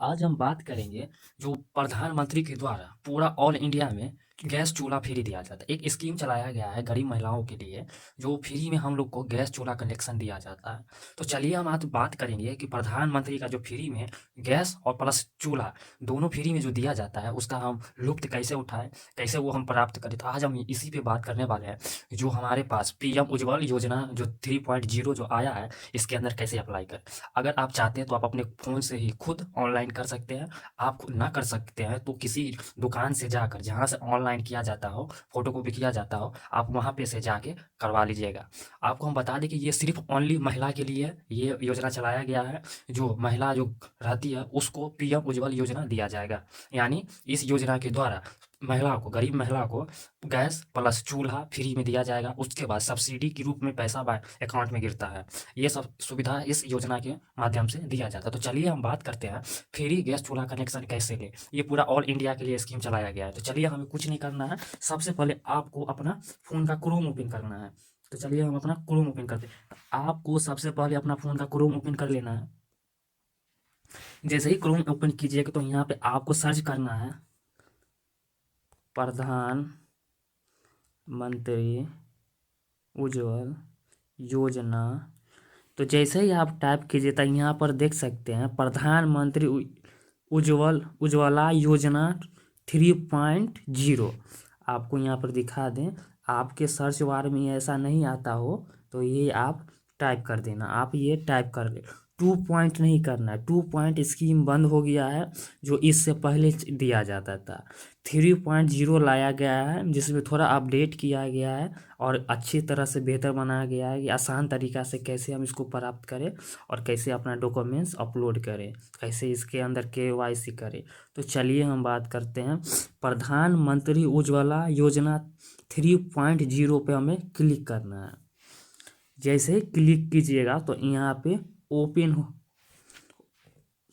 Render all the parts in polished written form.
आज हम बात करेंगे जो प्रधानमंत्री के द्वारा पूरा ऑल इंडिया में गैस चूल्हा फ्री दिया जाता है। एक स्कीम चलाया गया है गरीब महिलाओं के लिए, जो फ्री में हम लोग को गैस चूल्हा कनेक्शन दिया जाता है। तो चलिए हम आज बात करेंगे कि प्रधानमंत्री का जो फ्री में गैस और प्लस चूल्हा दोनों फ्री में जो दिया जाता है, उसका हम लुत्फ़ कैसे उठाएँ, कैसे वो हम प्राप्त करें। तो आज हम इसी पे बात करने वाले हैं। जो हमारे पास पीएम उज्ज्वल योजना जो 3.0 जो आया है, इसके अंदर कैसे अप्लाई करें। अगर आप चाहते हैं तो आप अपने फ़ोन से ही खुद ऑनलाइन कर सकते हैं। आप खुद ना कर सकते हैं तो किसी दुकान से जाकर, जहाँ से ऑनलाइन किया जाता हो, फ़ोटोकॉपी किया जाता हो, आप वहाँ पे से जाके करवा लीजिएगा। आपको हम बता दें कि ये सिर्फ़ ओनली महिला के लिए ये योजना चलाया गया है। जो महिला जो रहती है उसको पीएम उज्ज्वल योजना दिया जाएगा। यानी इस योजना के द्वारा महिला को, गरीब महिला को गैस प्लस चूल्हा फ्री में दिया जाएगा। उसके बाद सब्सिडी के रूप में पैसा अकाउंट में गिरता है। ये सब सुविधा इस योजना के माध्यम से दिया जाता है। तो चलिए हम बात करते हैं फ्री गैस चूल्हा कनेक्शन कैसे लें। ये पूरा ऑल इंडिया के लिए स्कीम चलाया गया है। तो चलिए हमें कुछ नहीं करना है। सबसे पहले आपको अपना फ़ोन का क्रोम ओपन करना है। तो चलिए हम अपना क्रोम ओपन करते हैं। तो आपको सबसे पहले अपना फ़ोन का क्रोम ओपन कर लेना है। जैसे ही क्रोम ओपन कीजिएगा तो यहाँ पे आपको सर्च करना है प्रधानमंत्री उज्ज्वल योजना। तो जैसे ही आप टाइप कीजिए तो यहाँ पर देख सकते हैं प्रधानमंत्री उज्ज्वला योजना 3.0। आपको यहाँ पर दिखा दें, आपके सर्च बार में ऐसा नहीं आता हो तो ये आप टाइप कर देना। आप ये टाइप कर ले। 2 नहीं करना है। 2 स्कीम बंद हो गया है, जो इससे पहले दिया जाता था। 3.0 लाया गया है, जिसमें थोड़ा अपडेट किया गया है और अच्छी तरह से बेहतर बनाया गया है कि आसान तरीक़ा से कैसे हम इसको प्राप्त करें और कैसे अपना डॉक्यूमेंट्स अपलोड करें, कैसे इसके अंदर केवाईसी करें। तो चलिए हम बात करते हैं प्रधानमंत्री उज्ज्वला योजना 3.0 पे हमें क्लिक करना है। जैसे ही क्लिक कीजिएगा तो यहाँ पे ओपन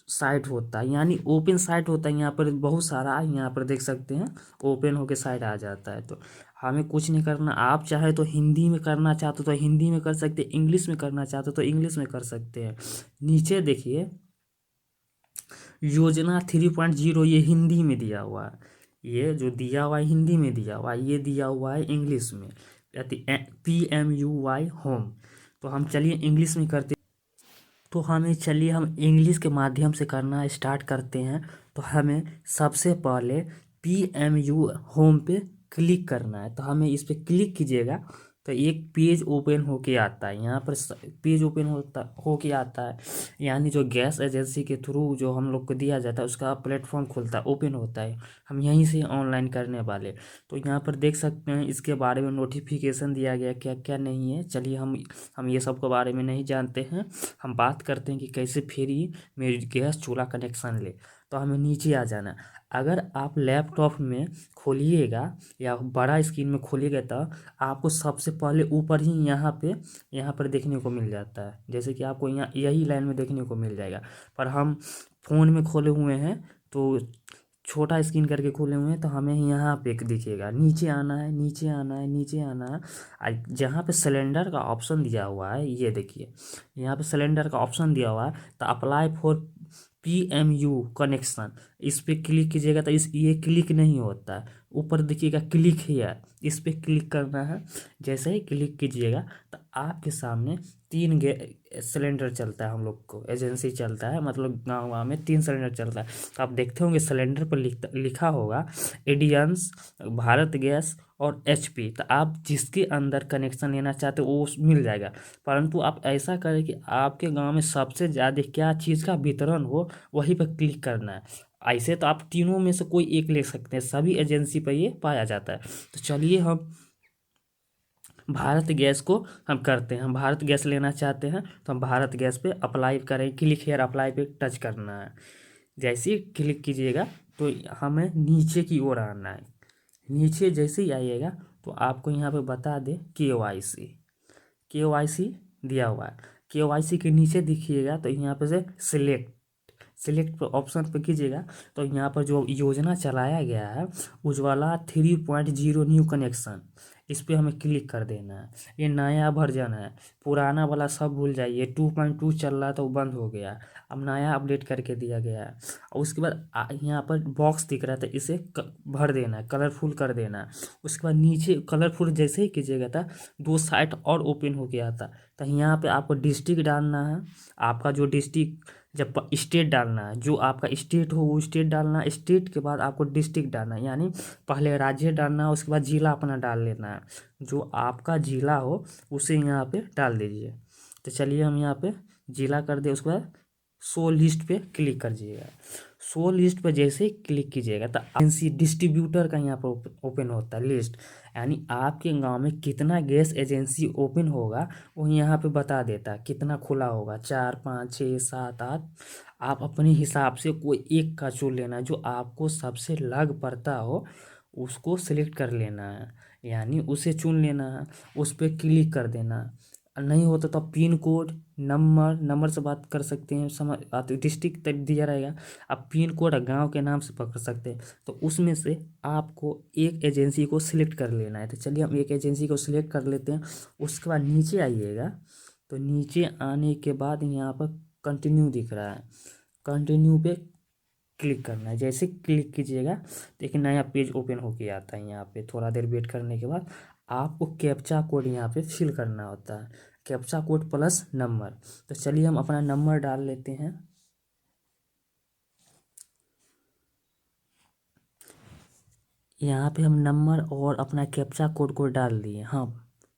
साइट होता है, यानी ओपन साइट होता है। यहाँ पर बहुत सारा, यहाँ पर देख सकते हैं ओपन होके साइट आ जाता है। तो हमें कुछ नहीं करना। आप चाहे तो हिंदी में करना चाहते हो तो हिंदी में कर सकते हैं, इंग्लिश में करना चाहते हो तो इंग्लिश में कर सकते हैं। नीचे देखिए योजना 3.0 ये हिंदी में दिया हुआ है। ये जो दिया हुआ है हिंदी में दिया हुआ है, ये दिया हुआ है इंग्लिश में, PMUY होम। तो हम चलिए इंग्लिश में करते। तो हमें चलिए हम इंग्लिश के माध्यम से करना स्टार्ट करते हैं। तो हमें सबसे पहले PMU होम पे क्लिक करना है। तो हमें इस पर क्लिक कीजिएगा तो एक पेज ओपन होके आता है। यहाँ पर पेज ओपन होके आता है, यानी जो गैस एजेंसी के थ्रू जो हम लोग को दिया जाता है उसका प्लेटफॉर्म खुलता है, ओपन होता है। हम यहीं से ऑनलाइन करने वाले। तो यहाँ पर देख सकते हैं इसके बारे में नोटिफिकेशन दिया गया क्या क्या नहीं है। चलिए हम ये सब के बारे में नहीं जानते हैं। हम बात करते हैं कि कैसे फ्री में गैस चूल्हा कनेक्शन ले। तो हमें नीचे आ जाना। अगर आप लैपटॉप में खोलिएगा या बड़ा स्क्रीन में खोलिएगा तो आपको सबसे पहले ऊपर ही यहाँ पर देखने को मिल जाता है। जैसे कि आपको यहाँ यही लाइन में देखने को मिल जाएगा। पर हम फ़ोन में खोले हुए हैं तो छोटा स्क्रीन करके खोले हुए हैं, तो हमें यहाँ पे दिखेगा। नीचे आना है, नीचे आना है, नीचे आना है। जहाँ पे सिलेंडर का ऑप्शन दिया हुआ है, ये देखिए यहाँ पे सिलेंडर का ऑप्शन दिया हुआ है। तो अप्लाई फॉर PMU कनेक्शन, इस पर क्लिक कीजिएगा तो ये क्लिक नहीं होता है। ऊपर देखिएगा क्लिक हियर, इस पर क्लिक करना है। जैसे ही क्लिक कीजिएगा तो आपके सामने 3 सिलेंडर चलता है। हम लोग को एजेंसी चलता है, मतलब गाँव में 3 सिलेंडर चलता है। तो आप देखते होंगे सिलेंडर पर लिखा होगा एडियंस, भारत गैस और HP। तो आप जिसके अंदर कनेक्शन लेना चाहते हो वो मिल जाएगा। परंतु आप ऐसा करें कि आपके गांव में सबसे ज़्यादा क्या चीज़ का वितरण हो वहीं पर क्लिक करना है। ऐसे तो आप तीनों में से कोई एक ले सकते हैं, सभी एजेंसी पर ये पाया जाता है। तो चलिए हम भारत गैस को हम करते हैं। हम भारत गैस लेना चाहते हैं तो हम भारत गैस पे अप्लाई करें। क्लिक हेयर अप्लाई पे टच करना है। जैसे ही क्लिक कीजिएगा तो हमें नीचे की ओर आना है। नीचे जैसे ही आइएगा तो आपको यहाँ पे बता दे KYC दिया हुआ है। KYC के नीचे दिखिएगा तो यहाँ पे से सिलेक्ट पर ऑप्शन पर कीजिएगा। तो यहाँ पर जो योजना चलाया गया है उज्ज्वला 3.0 न्यू कनेक्शन, इस पर हमें क्लिक कर देना है। ये नया वर्जन है, पुराना वाला सब भूल जाइए। 2.2 चल रहा था, वो बंद हो गया, अब नया अपडेट करके दिया गया है। और उसके बाद यहाँ पर बॉक्स दिख रहा था, इसे भर देना है, कलरफुल कर देना है। उसके बाद नीचे कलरफुल जैसे ही कीजिएगा था, 2 साइट और ओपन हो गया था। तो यहाँ पे आपको डिस्ट्रिक्ट डालना है, आपका जो डिस्ट्रिक्ट, जब स्टेट डालना है, जो आपका स्टेट हो वो स्टेट डालना है। स्टेट के बाद आपको डिस्ट्रिक्ट डालना है, यानी पहले राज्य डालना है, उसके बाद जिला अपना डाल लेना है। जो आपका जिला हो उसे यहाँ पे डाल दीजिए। तो चलिए हम यहाँ पे जिला कर दे। उसके बाद शो लिस्ट पे क्लिक कर दीजिएगा। शो लिस्ट पे जैसे ही क्लिक कीजिएगा तो एजेंसी डिस्ट्रीब्यूटर का यहाँ पर ओपन होता है लिस्ट, यानी आपके गांव में कितना गैस एजेंसी ओपन होगा वो यहाँ पे बता देता है, कितना खुला होगा, 4, 5, 6, 7, 8। आप अपने हिसाब से कोई एक का चुन लेना, जो आपको सबसे लग पड़ता हो उसको सिलेक्ट कर लेना है, यानी उसे चुन लेना है। उस पर क्लिक कर देना। नहीं होता तो पिन कोड, नंबर से बात कर सकते हैं, समझ डिस्ट्रिक्ट तक दिया रहेगा। आप पिन कोड गांव के नाम से पकड़ सकते हैं। तो उसमें से आपको एक एजेंसी को सिलेक्ट कर लेना है। तो चलिए हम एक एजेंसी को सिलेक्ट कर लेते हैं। उसके बाद नीचे आइएगा, तो नीचे आने के बाद यहाँ पर कंटिन्यू दिख रहा है, कंटिन्यू पे क्लिक करना है। जैसे क्लिक कीजिएगा तो एक नया पेज ओपन होके आता है। यहाँ पे थोड़ा देर वेट करने के बाद आपको कैप्चा कोड यहाँ पे फिल करना होता है, कैप्चा कोड प्लस नंबर। तो चलिए हम अपना नंबर डाल लेते हैं। यहाँ पे हम नंबर और अपना कैप्चा कोड को डाल दिए। हाँ,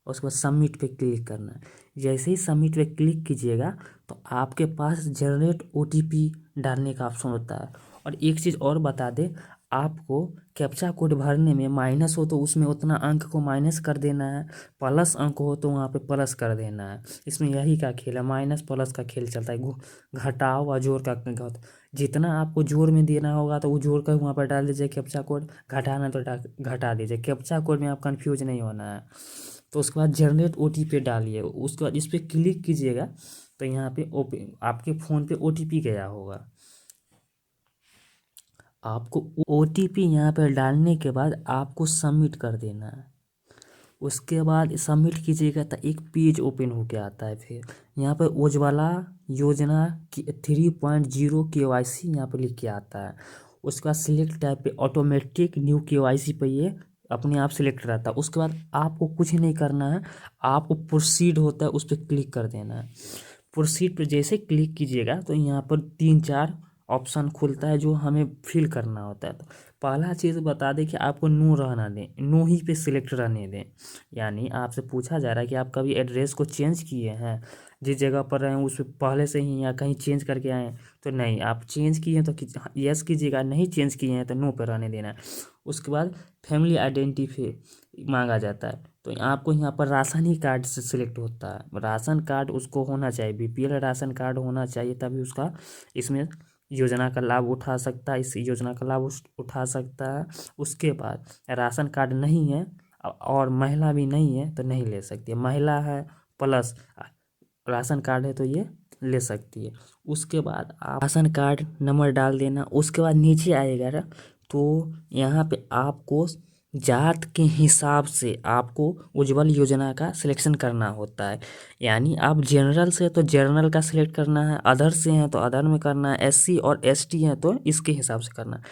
उसके बाद सबमिट पे क्लिक करना है। जैसे ही सबमिट पे क्लिक कीजिएगा तो आपके पास जनरेट ओटीपी डालने का ऑप्शन होता है। और एक चीज़ और बता दें, आपको कैप्चा कोड भरने में माइनस हो तो उसमें उतना अंक को माइनस कर देना है, प्लस अंक हो तो वहाँ पे प्लस कर देना है। इसमें यही का खेल है, माइनस प्लस का खेल चलता है। घटाव और जोड़ का जितना आपको जोड़ में देना होगा तो वो जोड़ कर वहाँ पर डाल दीजिए कैप्चा कोड, घटाना तो घटा दीजिए। कैप्चा कोड में आप कंफ्यूज नहीं होना है। तो उसके बाद जनरेट ओटीपी डालिए। उसके बाद इस पर क्लिक कीजिएगा तो यहाँ पे आपके फ़ोन पे ओटीपी गया होगा। आपको ओटीपी यहाँ पर डालने के बाद आपको सबमिट कर देना है। उसके बाद सबमिट कीजिएगा तो एक पेज ओपन होके आता है। फिर यहाँ पर उज्ज्वला योजना की 3.0 KYC यहाँ पर लिख के आता है। उसके बाद सिलेक्ट टाइप पे ऑटोमेटिक न्यू KYC पे ये अपने आप सिलेक्ट रहता है। उसके बाद आपको कुछ नहीं करना है, आपको प्रोसीड होता है उस पर क्लिक कर देना है। प्रोसीड पर जैसे क्लिक कीजिएगा तो यहाँ पर 3-4 ऑप्शन खुलता है जो हमें फिल करना होता है। तो पहला चीज़ बता दें कि आपको नो रहना दें, नो ही पे सिलेक्ट रहने दें। यानी आपसे पूछा जा रहा है कि आप कभी एड्रेस को चेंज किए हैं, जिस जगह पर रहें उस पहले से ही, या कहीं चेंज करके आए हैं। तो नहीं, आप चेंज किए हैं तो यस कीजिएगा, नहीं चेंज किए हैं तो नो पे रहने देना है। उसके बाद फैमिली आइडेंटिफाई मांगा जाता है, तो आपको यहाँ पर राशन ही कार्ड से सिलेक्ट होता है। राशन कार्ड उसको होना चाहिए, BPL राशन कार्ड होना चाहिए, तभी उसका इसमें योजना का लाभ उठा सकता है, इस योजना का लाभ उठा सकता है। उसके बाद राशन कार्ड नहीं है और महिला भी नहीं है तो नहीं ले सकती है। महिला है प्लस राशन कार्ड है तो ये ले सकती है। उसके बाद आप राशन कार्ड नंबर डाल देना। उसके बाद नीचे आएगा ना, तो यहाँ पे आपको जात के हिसाब से आपको उज्ज्वल योजना का सिलेक्शन करना होता है। यानी आप जनरल से तो जनरल का सिलेक्ट करना है, अदर से हैं तो अदर में करना है, SC और ST हैं तो इसके हिसाब से करना है।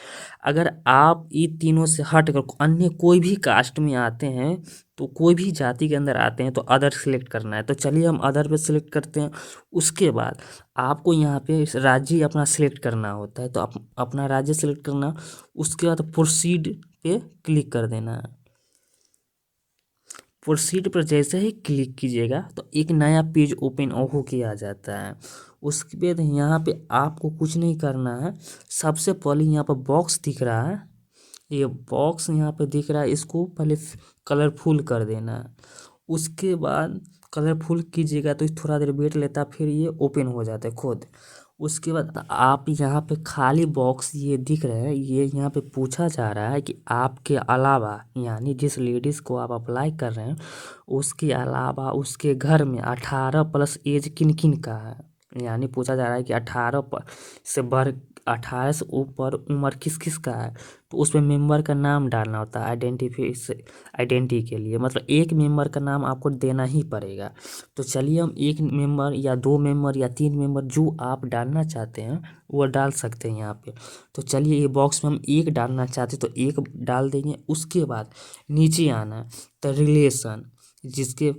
अगर आप ये तीनों से हट कर अन्य कोई भी कास्ट में आते हैं, तो कोई भी जाति के अंदर आते हैं तो अदर सिलेक्ट करना है। तो चलिए हम अदर पे सिलेक्ट करते हैं। उसके बाद आपको यहाँ पे राज्य अपना सिलेक्ट करना होता है, तो अपना राज्य सिलेक्ट करना। उसके बाद प्रोसीड पे क्लिक कर देना है। प्रोसीड पर जैसे ही क्लिक कीजिएगा तो एक नया पेज ओपन होके आ जाता है। उसके बाद यहाँ पे आपको कुछ नहीं करना है। सबसे पहले यहाँ पर बॉक्स दिख रहा है, ये बॉक्स यहाँ पे दिख रहा है, इसको पहले कलरफुल कर देना है। उसके बाद कलरफुल कीजिएगा तो थोड़ा देर वेट लेता, फिर ये ओपन हो जाता है खुद। उसके बाद आप यहाँ पे खाली बॉक्स ये दिख रहे हैं, ये यहाँ पे पूछा जा रहा है कि आपके अलावा, यानी जिस लेडीज़ को आप अप्लाई कर रहे हैं उसके अलावा उसके घर में 18+ एज किन किन का है। यानी पूछा जा रहा है कि 18 से बढ़ 18 से ऊपर उम्र किस किस का है, तो उसमें मेंबर का नाम डालना होता है आइडेंटिटी के लिए, मतलब एक मेंबर का नाम आपको देना ही पड़ेगा। तो चलिए हम एक मेंबर या 2 मेंबर या 3 मेंबर जो आप डालना चाहते हैं वो डाल सकते हैं यहाँ पे। तो चलिए ये बॉक्स में हम एक डालना चाहते हैं तो एक डाल देंगे। उसके बाद नीचे आना है तो रिलेशन, जिसके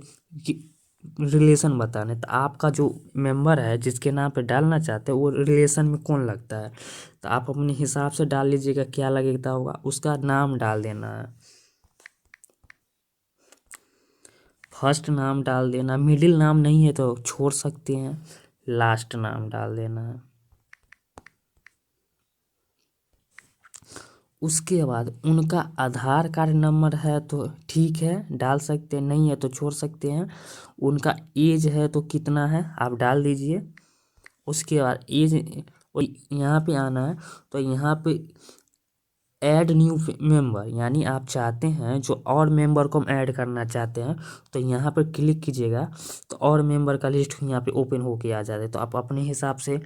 रिलेशन बताना है, तो आपका जो मेंबर है जिसके नाम पे डालना चाहते हैं वो रिलेशन में कौन लगता है, तो आप अपने हिसाब से डाल लीजिएगा क्या लगता होगा, उसका नाम डाल देना है। फर्स्ट नाम डाल देना, मिडिल नाम नहीं है तो छोड़ सकते हैं, लास्ट नाम डाल देना है। उसके बाद उनका आधार कार्ड नंबर है तो ठीक है डाल सकते हैं, नहीं है तो छोड़ सकते हैं। उनका एज है तो कितना है आप डाल दीजिए। उसके बाद एज यहाँ पे आना है तो यहाँ पे ऐड न्यू मेंबर, यानी आप चाहते हैं जो और मेंबर को हम ऐड करना चाहते हैं तो यहाँ पर क्लिक कीजिएगा तो और मेंबर का लिस्ट यहाँ पे ओपन होके आ जाता है। तो आप अपने हिसाब से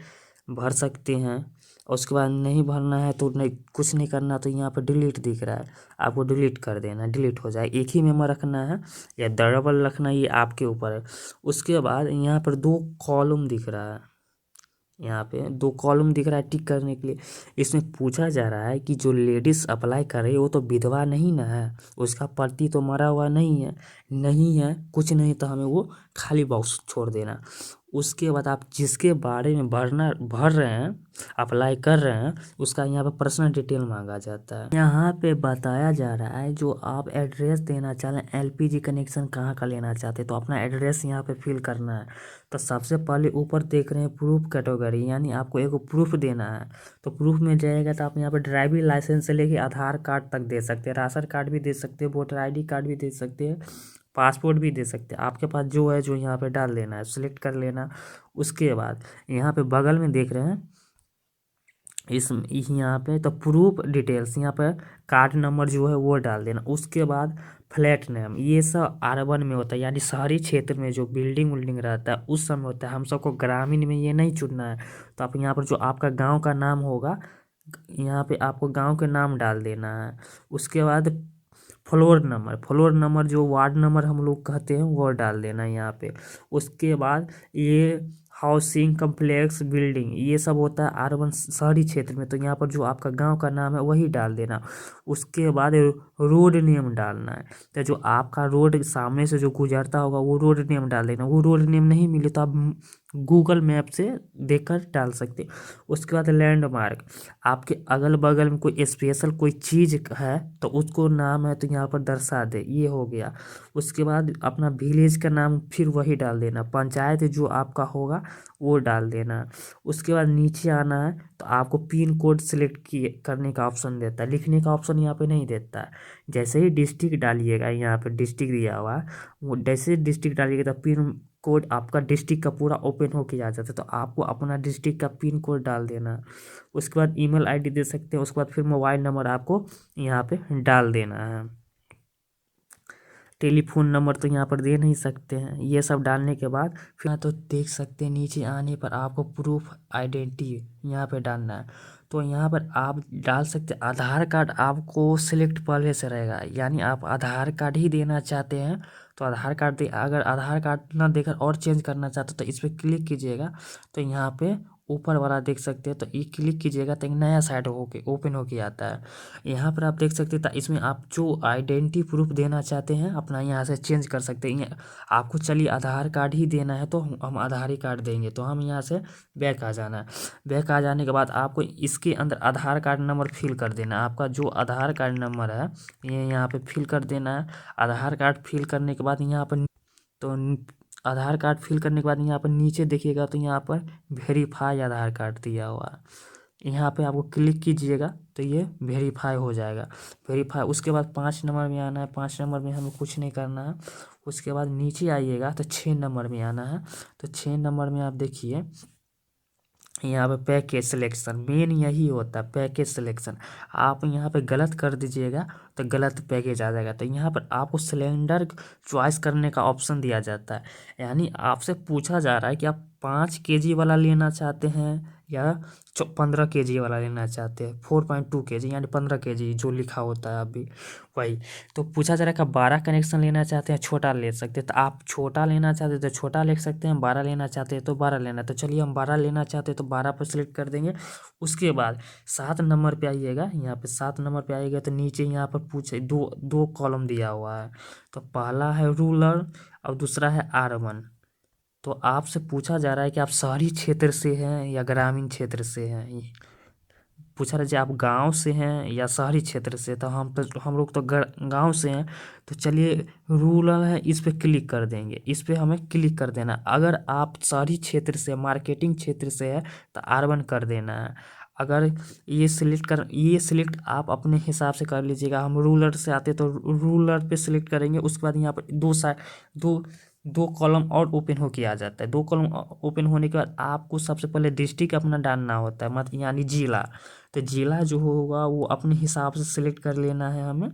भर सकते हैं। उसके बाद नहीं भरना है तो नहीं, कुछ नहीं करना, तो यहाँ पर डिलीट दिख रहा है, आपको डिलीट कर देना, डिलीट हो जाए। एक ही मेंबर रखना है या डबल रखना है ये आपके ऊपर है। उसके बाद यहाँ पर 2 कॉलम दिख रहा है, यहाँ पे 2 कॉलम दिख रहा है टिक करने के लिए। इसमें पूछा जा रहा है कि जो लेडीज अप्लाई कर रही है वो तो विधवा नहीं ना है, उसका पति तो मरा हुआ नहीं है, नहीं है कुछ नहीं, तो हमें वो खाली बॉक्स छोड़ देना। उसके बाद आप जिसके बारे में भर रहे हैं, अप्लाई कर रहे हैं, उसका यहाँ पे पर्सनल डिटेल मांगा जाता है। यहाँ पे बताया जा रहा है जो आप एड्रेस देना चाह रहे हैं, एलपीजी कनेक्शन कहाँ का लेना चाहते हैं, तो अपना एड्रेस यहाँ पे फिल करना है। तो सबसे पहले ऊपर देख रहे हैं प्रूफ कैटेगरी, यानी आपको एक प्रूफ देना है। तो प्रूफ में जाएगा तो आप यहाँ पे ड्राइविंग लाइसेंस से लेके आधार कार्ड तक दे सकते हैं, राशन कार्ड भी दे सकते हैं, वोटर आईडी कार्ड भी दे सकते हैं, पासपोर्ट भी दे सकते हैं। आपके पास जो है जो यहाँ पे डाल लेना है, सिलेक्ट कर लेना। उसके बाद यहाँ पे बगल में देख रहे हैं इस यहाँ पे तो प्रूफ डिटेल्स, यहाँ पे कार्ड नंबर जो है वो डाल देना। उसके बाद फ्लैट नेम, ये सब अर्बन में होता है, यानी शहरी क्षेत्र में जो बिल्डिंग विल्डिंग रहता है उस समय होता है, हम सबको ग्रामीण में ये नहीं चुनना है। तो आप यहाँ पर जो आपका गांव का नाम होगा, यहाँ पे आपको गांव के नाम डाल देना है। उसके बाद फ्लोर नंबर जो वार्ड नंबर हम लोग कहते हैं वो डाल देना है यहाँ पे। उसके बाद ये हाउसिंग कम्प्लेक्स बिल्डिंग ये सब होता है अर्बन शहरी क्षेत्र में, तो यहाँ पर जो आपका गांव का नाम है वही डाल देना। उसके बाद रोड नेम डालना है, तो जो आपका रोड सामने से जो गुजरता होगा वो रोड नेम डाल देना। वो रोड नेम नहीं मिले तो आप गूगल मैप से देखकर डाल सकते। उसके बाद लैंडमार्क, आपके अगल बगल में कोई स्पेशल कोई चीज़ है तो उसको नाम है तो यहाँ पर दर्शा दे, ये हो गया। उसके बाद अपना विलेज का नाम फिर वही डाल देना, पंचायत जो आपका होगा वो डाल देना। उसके बाद नीचे आना है तो आपको पिन कोड सिलेक्ट करने का ऑप्शन देता है, लिखने का ऑप्शन यहाँ पे नहीं देता है। जैसे ही डिस्ट्रिक्ट डालिएगा, यहाँ पे डिस्ट्रिक्ट दिया हुआ है, वो जैसे डिस्ट्रिक्ट डालिएगा तो पिन कोड आपका डिस्ट्रिक्ट का पूरा ओपन होके आ जाता है, तो आपको अपना डिस्ट्रिक्ट का पिन कोड डाल देना। उसके बाद ईमेल आईडी दे सकते हैं। उसके बाद फिर मोबाइल नंबर आपको यहाँ पे डाल देना है। टेलीफोन नंबर तो यहाँ पर दे नहीं सकते हैं। ये सब डालने के बाद फिर तो देख सकते हैं नीचे आने पर आपको प्रूफ आइडेंटिटी यहाँ पे डालना है। तो यहाँ पर आप डाल सकते हैं आधार कार्ड, आपको सिलेक्ट पहले से रहेगा, यानी आप आधार कार्ड ही देना चाहते हैं तो आधार कार्ड दे। अगर आधार कार्ड ना देकर और चेंज करना चाहते हो तो इस पर क्लिक कीजिएगा, तो यहाँ पे ऊपर वाला देख सकते हैं, तो ये क्लिक कीजिएगा तो एक नया साइट होके ओपन होके आता है। यहाँ पर आप देख सकते हैं, तो इसमें आप जो आइडेंटिटी प्रूफ देना चाहते हैं अपना यहाँ से चेंज कर सकते हैं। आपको चलिए आधार कार्ड ही देना है तो हम आधार ही कार्ड देंगे, तो हम यहाँ से बैक आ जाना है। बैक आ जाने के बाद आपको इसके अंदर आधार कार्ड नंबर फिल कर देना है। आपका जो आधार कार्ड नंबर है ये यहाँ पे फिल कर देना है। आधार कार्ड फिल करने के बाद यहाँ पर तो आधार कार्ड फिल करने के बाद यहाँ पर नीचे देखिएगा तो यहाँ पर वेरीफाई आधार कार्ड दिया हुआ है, यहाँ पे आपको क्लिक कीजिएगा तो ये वेरीफाई हो जाएगा। वेरीफाई उसके बाद 5 नंबर में आना है, 5 नंबर में हमें कुछ नहीं करना है। उसके बाद नीचे आइएगा तो 6 नंबर में आना है। तो 6 नंबर में आप देखिए यहाँ पे पैकेज सिलेक्शन, मेन यही होता है पैकेज सिलेक्शन। आप यहाँ पे गलत कर दीजिएगा तो गलत पैकेज आ जाएगा। तो यहाँ पर आपको सिलेंडर चॉइस करने का ऑप्शन दिया जाता है, यानी आपसे पूछा जा रहा है कि आप 5 केजी वाला लेना चाहते हैं या 15 kg वाला लेना चाहते हैं, 4.2 kg यानी 15 kg जो लिखा होता है अभी वही। तो पूछा जा रहा है कि 12 कनेक्शन लेना चाहते हैं, छोटा ले सकते हैं, तो आप छोटा लेना चाहते हैं तो छोटा ले सकते हैं, 12 लेना चाहते हैं तो 12 लेना। तो चलिए हम 12 लेना चाहते हैं तो 12 पर सिलेक्ट कर देंगे। उसके बाद 7 नंबर पे आइएगा, यहाँ पे 7 नंबर पे आइएगा तो नीचे यहाँ पर पूछे दो दो कॉलम दिया हुआ है। तो पहला है रूरल और दूसरा है अर्बन। तो आपसे पूछा जा रहा है कि आप शहरी क्षेत्र से हैं या ग्रामीण क्षेत्र से हैं। पूछा रहा है कि आप गांव से हैं या शहरी क्षेत्र से, तो हम लोग तो गांव से हैं। तो चलिए रूरल है, इस पे क्लिक कर देंगे, इस पे हमें क्लिक कर देना। अगर आप शहरी क्षेत्र से मार्केटिंग क्षेत्र से है तो अर्बन कर देना है। अगर ये सिलेक्ट आप अपने हिसाब से कर लीजिएगा। हम रूरल से आते तो रूरल पे सिलेक्ट करेंगे। उसके बाद यहाँ पर दो दो कॉलम और ओपन होके आ जाता है। दो कॉलम ओपन होने के बाद आपको सबसे पहले डिस्ट्रिक्ट अपना डालना होता है, मत यानी जिला। तो जिला जो होगा वो अपने हिसाब से सिलेक्ट कर लेना है हमें।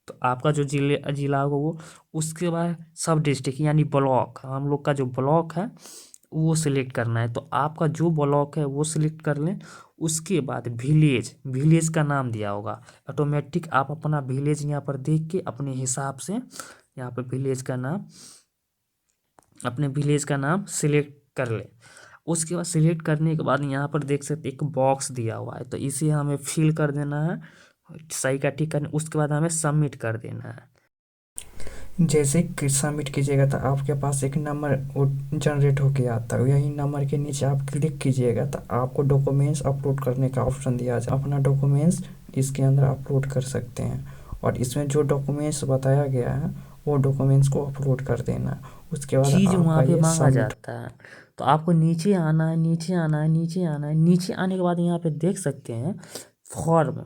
तो आपका जो जिला होगा वो, उसके बाद सब डिस्ट्रिक्ट यानी ब्लॉक, हम लोग का जो ब्लॉक है वो सिलेक्ट करना है। तो आपका जो ब्लॉक है वो सिलेक्ट कर लें। उसके बाद विलेज का नाम दिया होगा, ऑटोमेटिक आप अपना विलेज यहाँ पर देख के अपने हिसाब से यहाँ पर अपने विलेज का नाम सिलेक्ट कर ले। उसके बाद सिलेक्ट करने के बाद यहाँ पर देख सकते एक बॉक्स दिया हुआ है, तो इसे हमें फिल कर देना है, सही का ठीक करना। उसके बाद हमें सबमिट कर देना है। जैसे कि सबमिट कीजिएगा तो आपके पास एक नंबर वो जनरेट होके आता है। यही नंबर के नीचे आप क्लिक कीजिएगा तो आपको डॉक्यूमेंट्स अपलोड करने का ऑप्शन दिया जाए। अपना डॉक्यूमेंट्स इसके अंदर अपलोड कर सकते हैं और इसमें जो डॉक्यूमेंट्स बताया गया है वो डॉक्यूमेंट्स को अपलोड कर देना। उसके बाद चीज़ वहाँ आपका पे ये मांगा सबमिट। जाता है। तो आपको नीचे आना है, नीचे आना है, नीचे आना है। नीचे आने के बाद यहाँ पे देख सकते हैं फॉर्म,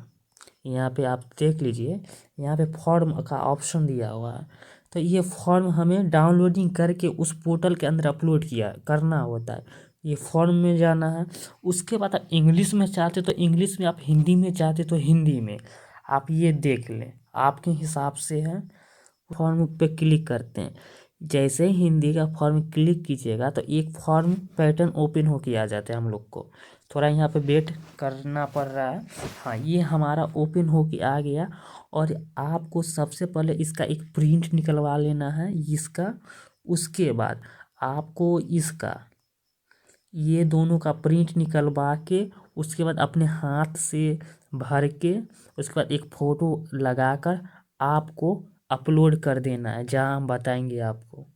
यहाँ पे आप देख लीजिए, यहाँ पे फॉर्म का ऑप्शन दिया हुआ है। तो ये फॉर्म हमें डाउनलोडिंग करके उस पोर्टल के अंदर अपलोड किया करना होता है। ये फॉर्म में जाना है। उसके बाद आप इंग्लिश में चाहते तो इंग्लिश में, आप हिंदी में चाहते तो हिंदी में। आप ये देख लें आपके हिसाब से है। फॉर्म पे क्लिक करते हैं। जैसे ही हिंदी का फॉर्म क्लिक कीजिएगा तो एक फॉर्म पैटर्न ओपन होके आ जाता है। हम लोग को थोड़ा यहाँ पे वेट करना पड़ रहा है। हाँ, ये हमारा ओपन होके आ गया। और आपको सबसे पहले इसका एक प्रिंट निकलवा लेना है इसका। उसके बाद आपको इसका, ये दोनों का प्रिंट निकलवा के उसके बाद अपने हाथ से भर के उसके बाद एक फ़ोटो लगाकर आपको अपलोड कर देना है, जहाँ हम बताएंगे आपको।